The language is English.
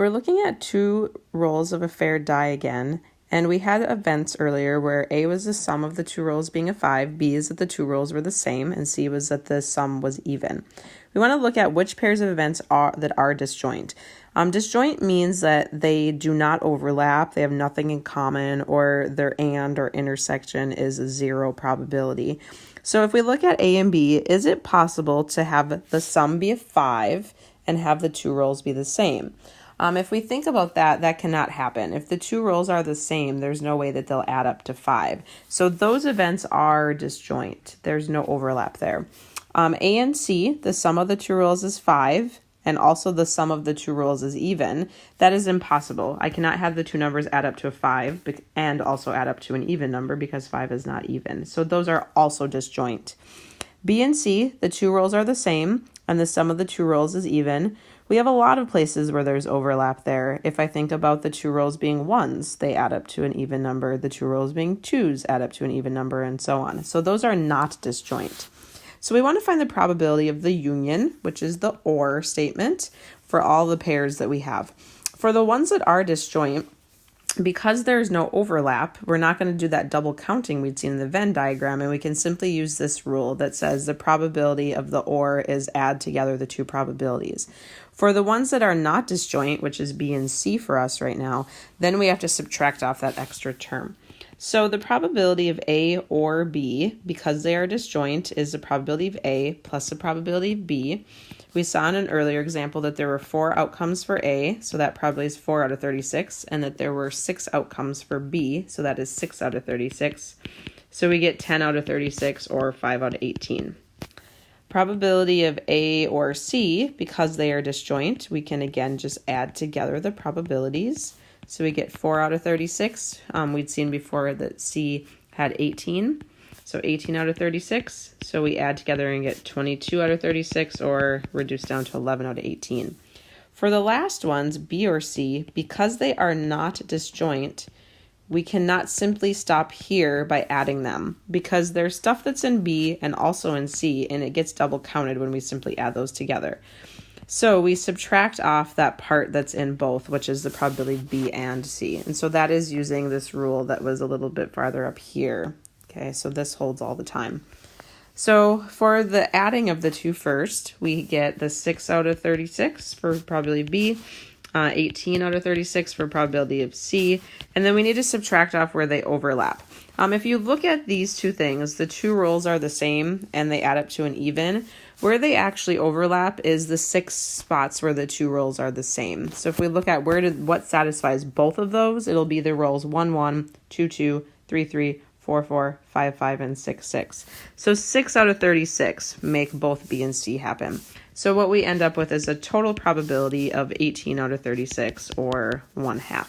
We're looking at two rolls of a fair die again, and we had events earlier where A was the sum of the two rolls being a 5, B is that the two rolls were the same, and C was that the sum was even. We want to look at which pairs of events that are disjoint. Disjoint means that they do not overlap, they have nothing in common, or their and or intersection is a 0 probability. So if we look at A and B, is it possible to have the sum be a 5 and have the two rolls be the same? If we think about that, that cannot happen. If the two rolls are the same, there's no way that they'll add up to 5. So those events are disjoint. There's no overlap there. A and C, the sum of the two rolls is 5, and also the sum of the two rolls is even. That is impossible. I cannot have the two numbers add up to a 5 and also add up to an even number because 5 is not even. So those are also disjoint. B and C, the two rolls are the same, and the sum of the two rolls is even. We have a lot of places where there's overlap there. If I think about the two rows being 1s, they add up to an even number. The two rows being 2s add up to an even number, and so on. So those are not disjoint. So we want to find the probability of the union, which is the OR statement, for all the pairs that we have. For the ones that are disjoint, because there's no overlap, we're not going to do that double counting we'd seen in the Venn diagram, and we can simply use this rule that says the probability of the OR is add together the two probabilities. For the ones that are not disjoint, which is B and C for us right now, then we have to subtract off that extra term. So the probability of A or B, because they are disjoint, is the probability of A plus the probability of B. We saw in an earlier example that there were 4 outcomes for A, so that probably is 4 out of 36, and that there were 6 outcomes for B, so that is 6 out of 36. So we get 10 out of 36 or 5 out of 18. Probability of A or C, because they are disjoint, we can again just add together the probabilities. So we get 4 out of 36. We'd seen before that C had 18. So 18 out of 36. So we add together and get 22 out of 36 or reduce down to 11 out of 18. For the last ones, B or C, because they are not disjoint, we cannot simply stop here by adding them because there's stuff that's in B and also in C, and it gets double counted when we simply add those together. So we subtract off that part that's in both, which is the probability of B and C. And so that is using this rule that was a little bit farther up here. Okay, so this holds all the time. So for the adding of the two first, we get the 6 out of 36 for probability of B, 18 out of 36 for probability of C, and then we need to subtract off where they overlap. If you look at these two things, the two rolls are the same and they add up to an even. Where they actually overlap is the 6 spots where the two rolls are the same. So if we look at what satisfies both of those, it'll be the rolls 1, 1, 2, 2, 3, 3, 4, 4, 5, 5, and 6, 6. So 6 out of 36 make both B and C happen. So what we end up with is a total probability of 18 out of 36, or 1/2.